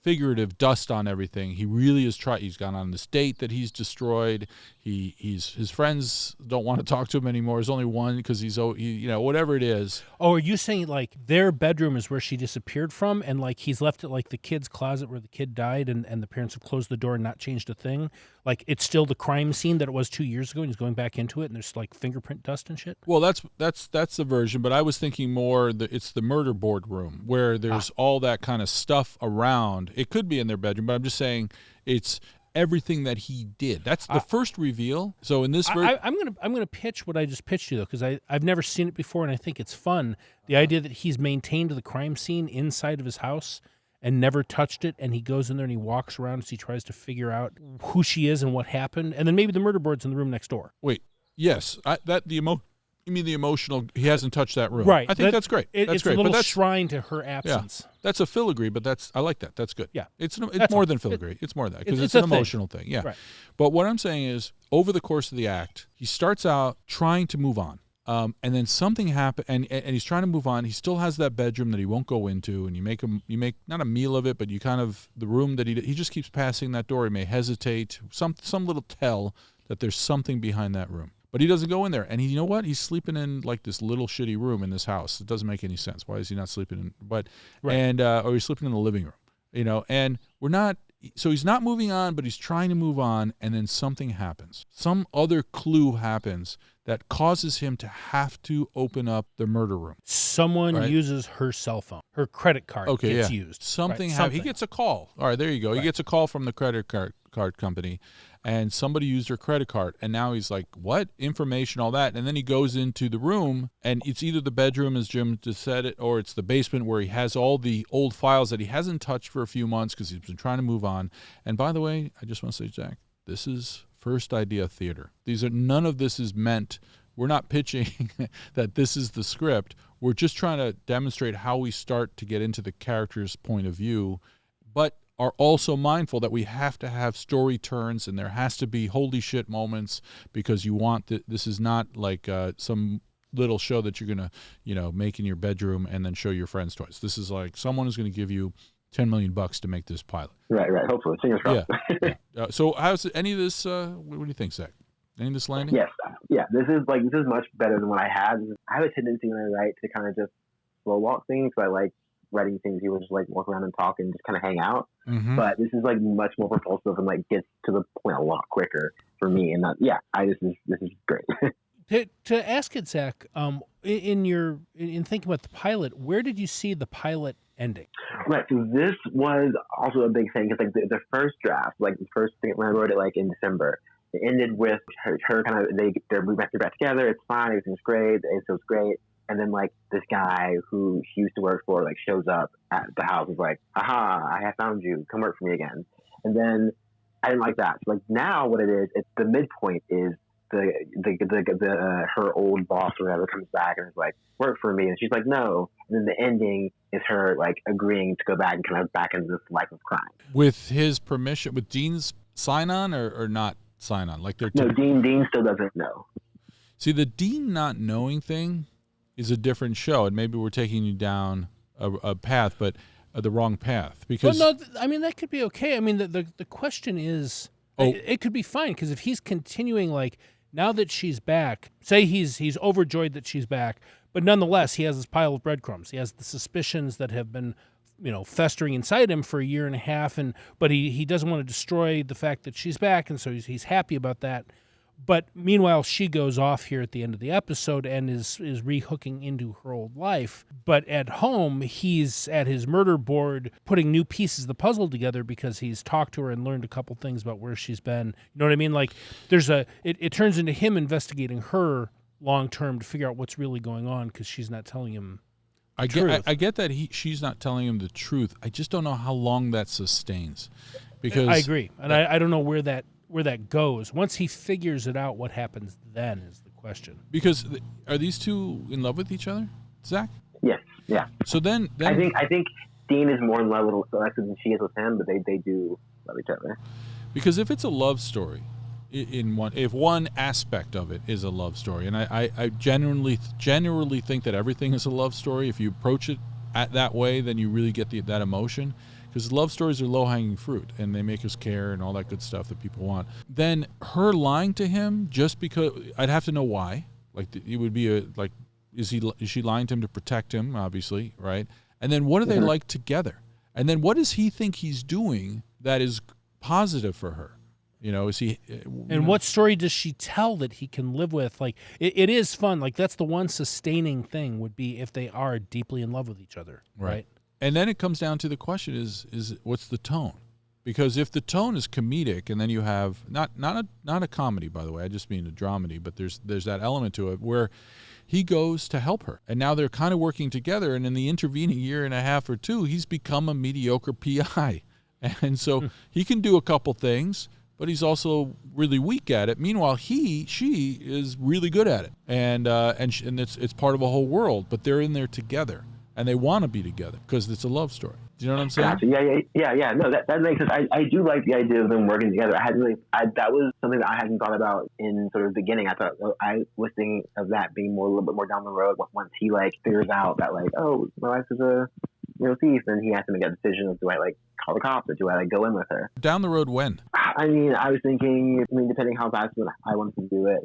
S2: figurative dust on everything. He really is he's gone on this date that he's destroyed. His friends don't want to talk to him anymore. There's only one because whatever it is.
S1: Oh, are you saying like their bedroom is where she disappeared from, and like he's left it like the kid's closet where the kid died, and the parents have closed the door and not changed a thing? Like it's still the crime scene that it was 2 years ago, and he's going back into it, and there's like fingerprint dust and shit?
S2: Well, that's the version, but I was thinking more it's the murder board room where there's all that kind of stuff around. It could be in their bedroom, but I'm just saying it's everything that he did. That's the first reveal. So in this version,
S1: I'm gonna pitch what I just pitched you though, because I've never seen it before, and I think it's fun. The idea that he's maintained the crime scene inside of his house and never touched it, and he goes in there and he walks around as he tries to figure out who she is and what happened, and then maybe the murder board's in the room next door.
S2: Wait, yes, you mean the emotional? He hasn't touched that room,
S1: right?
S2: I think that's great.
S1: It's
S2: great.
S1: a little shrine to her absence.
S2: Yeah, that's a filigree, but I like that. That's good.
S1: Yeah,
S2: it's more than filigree. It's more than that because it's an emotional thing. Yeah,
S1: right.
S2: But what I'm saying is, over the course of the act, he starts out trying to move on. And then something happened, and he's trying to move on. He still has that bedroom that he won't go into, and you make not a meal of it, but you kind of the room that he just keeps passing that door. He may hesitate, some little tell that there's something behind that room, but he doesn't go in there. And you know what? He's sleeping in like this little shitty room in this house. It doesn't make any sense. Why is he not sleeping in? But right. Or he's sleeping in the living room, and we're not. So he's not moving on, but he's trying to move on, and then something happens. Some other clue happens that causes him to have to open up the murder room.
S1: Someone uses her cell phone. Her credit card gets used.
S2: Something. He gets a call. All right, there you go. Right. He gets a call from the credit card company, and somebody used her credit card. And now he's like, what? Information, all that. And then he goes into the room, and it's either the bedroom, as Jim just said it, or it's the basement where he has all the old files that he hasn't touched for a few months because he's been trying to move on. And by the way, I just want to say, Jack, this is first idea theater. None of this is meant. We're not pitching that this is the script. We're just trying to demonstrate how we start to get into the character's point of view, but are also mindful that we have to have story turns and there has to be holy shit moments because you want this is not like some little show that you're going to, make in your bedroom and then show your friends twice. This is like someone is going to give you $10 million to make this pilot.
S3: Right. Hopefully. Fingers crossed.
S2: Yeah. So how's any of this, what do you think, Zach? Any of this landing?
S3: Yes. Yeah. This is much better than what I had. I have a tendency when I write to kind of just slow walk things. So I like writing things people just like walk around and talk and just kind of hang out. Mm-hmm. But this is like much more propulsive and like gets to the point a lot quicker for me. And this is great.
S1: To ask it, Zach, in thinking about the pilot, where did you see the pilot ending?
S3: Right. So this was also a big thing because like the first draft, like the first thing when I wrote it like in December, it ended with her kind of they're moving back together. It's fine. Everything's great. It feels great. And then like this guy who she used to work for like shows up at the house. Is like, "Aha! I have found you. Come work for me again." And then I didn't like that. So like now, what it is, it's the midpoint is her old boss or whatever comes back and is like, "Work for me," and she's like, "No." And then the ending is her like agreeing to go back and kind of back into this life of crime
S2: with his permission, with Dean's sign on or not sign on. Like
S3: no, Dean still doesn't know.
S2: See, the Dean not knowing thing is a different show, and maybe we're taking you down a path, but the wrong path. Because
S1: no, I mean that could be okay. I mean the question is, it could be fine because if he's continuing like now that she's back, say he's overjoyed that she's back, but nonetheless he has this pile of breadcrumbs. He has the suspicions that have been festering inside him for a year and a half, but he doesn't want to destroy the fact that she's back, and so he's happy about that. But meanwhile, she goes off here at the end of the episode and is rehooking into her old life. But at home, he's at his murder board putting new pieces of the puzzle together because he's talked to her and learned a couple things about where she's been. You know what I mean? Like it turns into him investigating her long term to figure out what's really going on because she's not telling him. I
S2: get that she's not telling him the truth. I just don't know how long that sustains. Because
S1: I agree, and I don't know where that goes. Once he figures it out, what happens then is the question.
S2: Because are these two in love with each other, Zach?
S3: Yes. Yeah.
S2: So then
S3: I think Dean is more in love with Alexa than she is with him, but they do love each other.
S2: Because if it's a love story, if one aspect of it is a love story, and I generally think that everything is a love story. If you approach it that way, then you really get that emotion. because love stories are low-hanging fruit, and they make us care and all that good stuff that people want. Then her lying to him just because I'd have to know why. Like it would be is she lying to him to protect him? Obviously, right? And then what do they like together? And then what does he think he's doing that is positive for her? Is he?
S1: And what story does she tell that he can live with? Like, it is fun. Like, that's the one sustaining thing would be if they are deeply in love with each other, right?
S2: And then it comes down to the question is what's the tone? Because if the tone is comedic, and then you have not a comedy, by the way, I just mean a dramedy, but there's that element to it where he goes to help her, and now they're kind of working together. And in the intervening year and a half or two, he's become a mediocre PI, and so he can do a couple things, but he's also really weak at it. Meanwhile, she is really good at it, and it's part of a whole world. But they're in there together, and they want to be together because it's a love story. Do you know what I'm saying?
S3: Gotcha. Yeah. No, that makes sense. I do like the idea of them working together. That was something that I hadn't thought about in sort of the beginning. I was thinking of that being a little bit more down the road once he figures out that my wife is a thief, and he has to make a decision of, do I call the cops or do I go in with her?
S2: Down the road when?
S3: I was thinking, depending how fast I wanted to do it,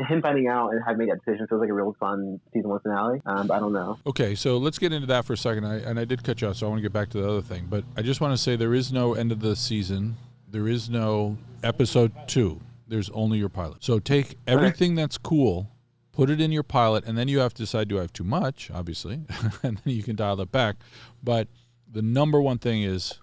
S3: him finding out and having made that decision feels like a real fun season 1 finale. But I don't know.
S2: Okay, so let's get into that for a second. I did cut you off, so I want to get back to the other thing. But I just want to say there is no end of the season. There is no episode 2. There's only your pilot. So take everything that's cool, put it in your pilot, and then you have to decide, do I have too much, obviously, and then you can dial it back. But the number one thing is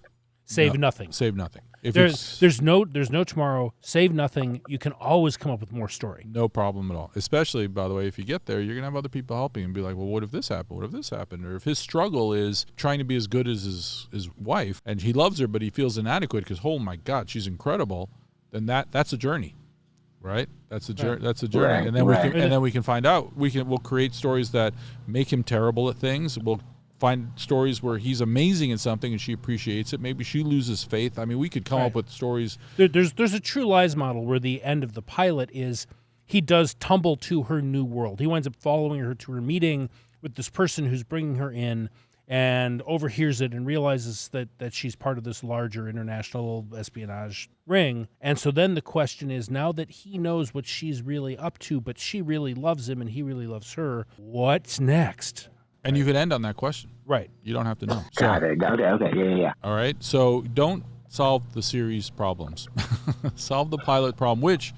S1: save nothing.
S2: Save nothing. If
S1: there's no tomorrow. Save nothing. You can always come up with more story.
S2: No problem at all. Especially, by the way, if you get there, you're gonna have other people helping and be like, well, what if this happened? What if this happened? Or if his struggle is trying to be as good as his wife, and he loves her, but he feels inadequate because, oh my God, she's incredible. Then that's a journey. Right, that's a journey. That's a journey,
S3: Right.
S2: And then we can find out. We'll create stories that make him terrible at things. We'll find stories where he's amazing at something and she appreciates it. Maybe she loses faith. We could come up with stories.
S1: There's a True Lies model where the end of the pilot is he does tumble to her new world. He winds up following her to her meeting with this person who's bringing her in, and overhears it and realizes that she's part of this larger international espionage ring. And so then the question is, now that he knows what she's really up to, but she really loves him and he really loves her, what's next?
S2: And you could end on that question.
S1: Right.
S2: You don't have to know.
S3: Got it. Okay. Yeah.
S2: All right. So don't solve the series problems. Solve the pilot problem, which,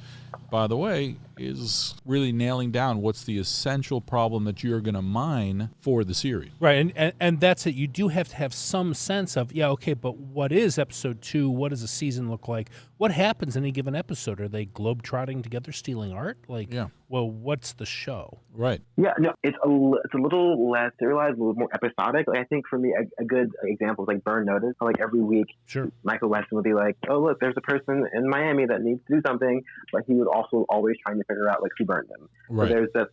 S2: by the way, is really nailing down what's the essential problem that you're going to mine for the series.
S1: Right, and that's it. You do have to have some sense of, but what is episode 2? What does a season look like? What happens in any given episode? Are they globe-trotting together, stealing art? Well, what's the show?
S2: Right.
S3: Yeah, no, it's a little less serialized, a little more episodic. I think for me, a good example is Burn Notice. Every week, Michael Weston would be like, oh, look, there's a person in Miami that needs to do something, but he would also always trying to figure out who burned them.
S2: Right.
S3: So there's just,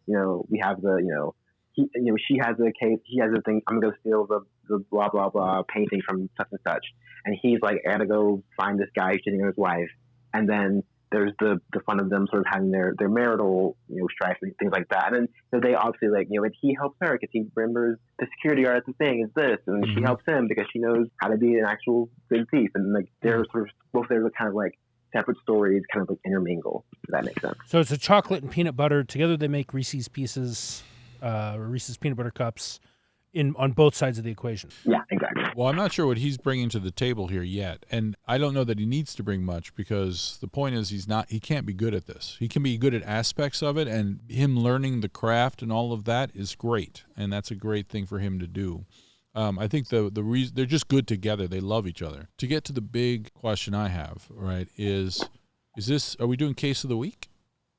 S3: we have the, she has a case, he has a thing, I'm going to go steal the blah, blah, blah painting from such and such. And he's like, I got to go find this guy cheating on his wife. And then there's the fun of them sort of having their marital, strife and things like that. And then they obviously and he helps her because he remembers the security guard at the thing is this. And she helps him because she knows how to be an actual good thief. And they're sort of, both they're kind of separate stories kind of intermingle, if that makes sense.
S1: So it's a chocolate and peanut butter. Together they make Reese's Pieces, Reese's Peanut Butter Cups on both sides of the equation.
S3: Yeah, exactly.
S2: Well, I'm not sure what he's bringing to the table here yet. And I don't know that he needs to bring much because the point is he can't be good at this. He can be good at aspects of it, and him learning the craft and all of that is great. And that's a great thing for him to do. I think the reason they're just good together. They love each other. To get to the big question I have, right, is this, are we doing case of the week,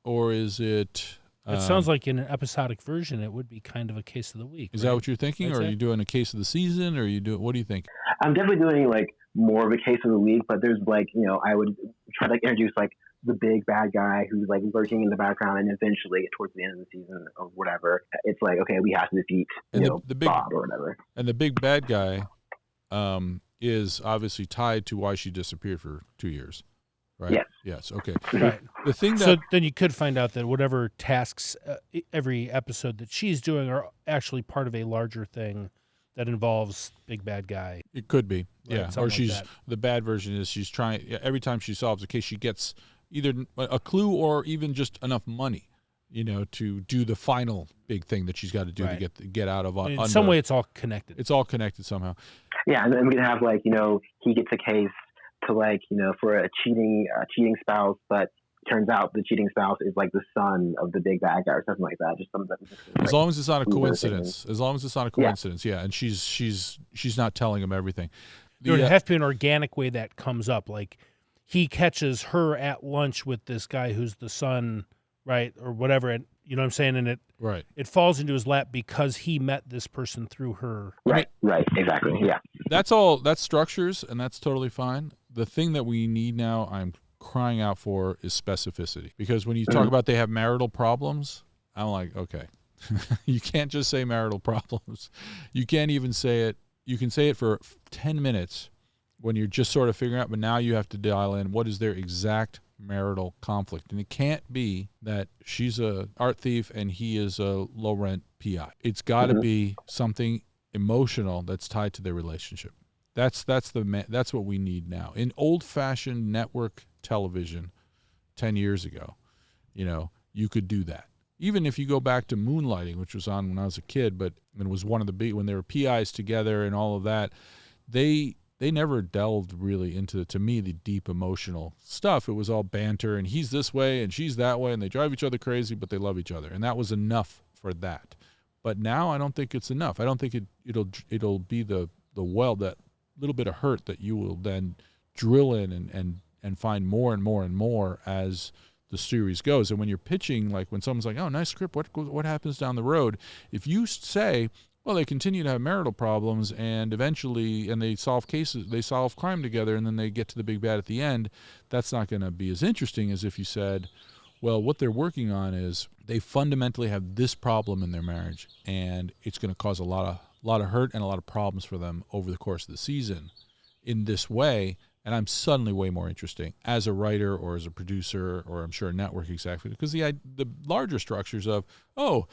S2: or is it?
S1: It sounds like in an episodic version, it would be kind of a case of the week.
S2: Is that what you're thinking, or are you doing a case of the season, or what do you think?
S3: I'm definitely doing more of a case of the week, but there's I would try to introduce the big bad guy who's lurking in the background, and eventually towards the end of the season or whatever, it's okay, we have to defeat the big, Bob or whatever.
S2: And the big bad guy is obviously tied to why she disappeared for 2 years, right? Yes. Okay.
S1: Right.
S2: The thing
S1: so then you could find out that whatever tasks every episode that she's doing are actually part of a larger thing that involves big bad guy.
S2: It could be,
S1: Right,
S2: yeah.
S1: something
S2: Or
S1: like
S2: she's
S1: that.
S2: the bad version is she's trying every time she solves a case, she gets either a clue or even just enough money, to do the final big thing that she's got to do
S1: Right.
S2: to get out of.
S1: In some way, it's all connected.
S2: It's all connected somehow.
S3: Yeah, and then we can have he gets a case to for a cheating spouse, but turns out the cheating spouse is like the son of the big bad guy or something like that. Just something
S2: As long as it's not a coincidence. As long as it's not a coincidence, yeah. And she's not telling him everything.
S1: There would have to be an organic way that comes up. Like he catches her at lunch with this guy who's the son, right, or whatever. And you know what I'm saying? And it falls into his lap because he met this person through her.
S3: Right, exactly, yeah.
S2: That's all. That's structures, and that's totally fine. The thing that we need now, I'm crying out for, is specificity. Because when you talk about they have marital problems, I'm like, okay, you can't just say marital problems. You can't even say it. You can say it for 10 minutes when you're just sort of figuring out, but now you have to dial in what is their exact marital conflict. And it can't be that she's a art thief and he is a low-rent PI. It's got to be something emotional that's tied to their relationship. That's what we need now. In old-fashioned network television 10 years ago, you could do that. Even if you go back to Moonlighting, which was on when I was a kid, but it was one of the big, when they were PIs together and all of that, they never delved really into, to me, the deep emotional stuff. It was all banter, and he's this way and she's that way, and they drive each other crazy, but they love each other, and that was enough for that. But now I don't think it's enough. I don't think it'll be the well, that little bit of hurt that you will then drill in and find more and more and more as the series goes. And when you're pitching, like when someone's like, oh, nice script, what happens down the road? If you say, well, they continue to have marital problems and eventually, and they solve cases, they solve crime together, and then they get to the big bad at the end, that's not going to be as interesting as if you said, well, what they're working on is they fundamentally have this problem in their marriage, and it's going to cause a lot of hurt and a lot of problems for them over the course of the season in this way. And I'm suddenly way more interesting as a writer or as a producer or I'm sure a network executive, because the larger structures of, oh,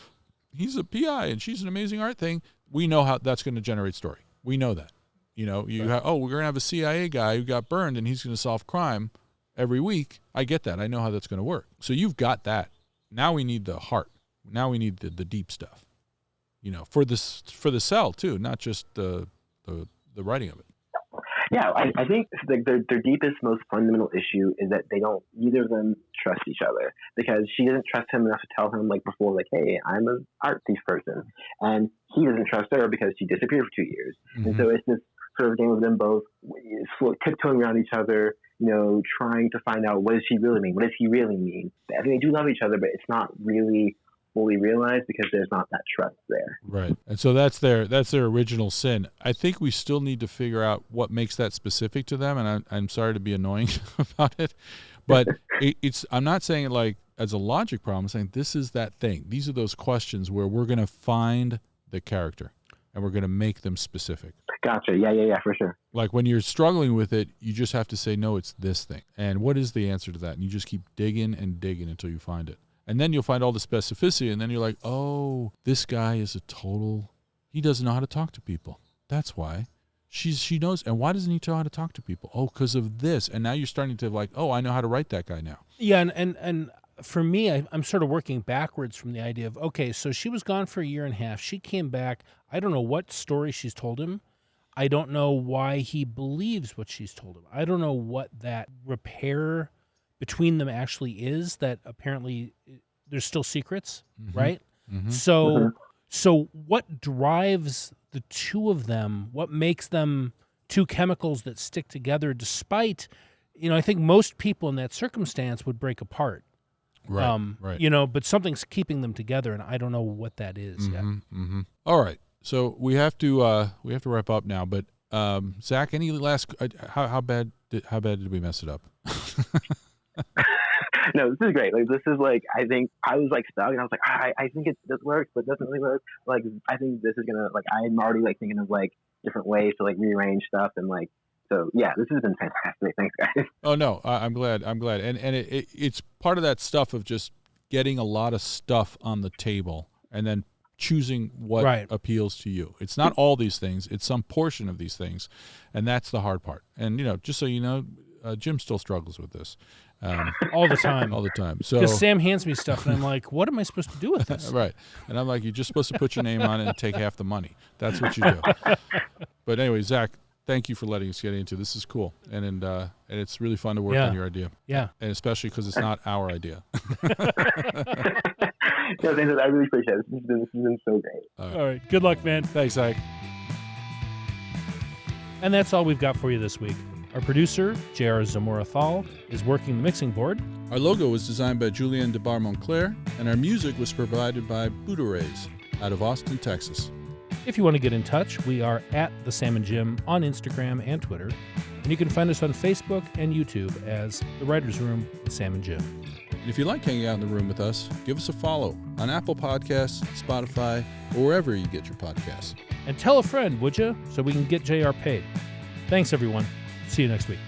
S2: he's a PI and she's an amazing art thing, we know how that's going to generate story. We know that. We're going to have a CIA guy who got burned and he's going to solve crime every week. I get that. I know how that's going to work. So you've got that. Now we need the heart. Now we need the deep stuff. For the sell too, not just the writing of it.
S3: Yeah, I think their deepest, most fundamental issue is that neither of them trust each other, because she doesn't trust him enough to tell him before, hey, I'm an art thief person, and he doesn't trust her because she disappeared for 2 years. Mm-hmm. And so it's this sort of game of them both tiptoeing around each other, trying to find out, what does she really mean? What does he really mean? I think they do love each other, but it's not really fully realized because there's not that trust there.
S2: Right. And so that's their original sin. I think we still need to figure out what makes that specific to them, and I'm sorry to be annoying about it, but I'm not saying it as a logic problem. I'm saying this is that thing. These are those questions where we're going to find the character and we're going to make them specific.
S3: Gotcha. Yeah, for sure.
S2: Like when you're struggling with it, you just have to say, no, it's this thing. And what is the answer to that? And you just keep digging and digging until you find it. And then you'll find all the specificity, and then you're like, oh, this guy is he doesn't know how to talk to people. That's why. She knows. And why doesn't he know how to talk to people? Oh, because of this. And now you're starting to oh, I know how to write that guy now.
S1: Yeah, and for me, I'm sort of working backwards from the idea of, okay, so she was gone for 1.5 years. She came back. I don't know what story she's told him. I don't know why he believes what she's told him. I don't know what that repair between them actually is, that apparently there's still secrets, right? Mm-hmm. So what drives the two of them? What makes them two chemicals that stick together despite, I think most people in that circumstance would break apart.
S2: Right, right.
S1: But something's keeping them together, and I don't know what that is yet.
S2: Mm-hmm. All right. So we have to wrap up now, but Zach, any last how bad did we mess it up?
S3: No, this is great. This is I think I was stuck, and I was I think this works, but it doesn't really work. I think this is gonna I'm already thinking of different ways to rearrange stuff, and so yeah, this has been fantastic. Thanks, guys.
S2: Oh no, I'm glad, and it's part of that stuff of just getting a lot of stuff on the table, and then choosing what appeals to you. It's not all these things. It's some portion of these things, and that's the hard part. And, just so you know, Jim still struggles with this.
S1: All the time.
S2: All the time. So
S1: because Sam hands me stuff, and I'm like, what am I supposed to do with this?
S2: Right. And I'm like, you're just supposed to put your name on it and take half the money. That's what you do. But anyway, Zach, thank you for letting us get into this. Is cool. And it's really fun to work on your idea.
S1: Yeah.
S2: And especially because it's not our idea.
S3: I really appreciate it. This has been so great.
S1: All right. Good luck, man.
S2: Thanks, Zach.
S1: And that's all we've got for you this week. Our producer, J.R. Zamora-Thal, is working the mixing board.
S2: Our logo was designed by Julien Debar-Monclair, and our music was provided by Buddha-Rays out of Austin, Texas.
S1: If you want to get in touch, we are at The Sam and Jim on Instagram and Twitter. And you can find us on Facebook and YouTube as The Writers' Room with Sam and Jim.
S2: And if you like hanging out in the room with us, give us a follow on Apple Podcasts, Spotify, or wherever you get your podcasts.
S1: And tell a friend, would you, so we can get JR paid. Thanks, everyone. See you next week.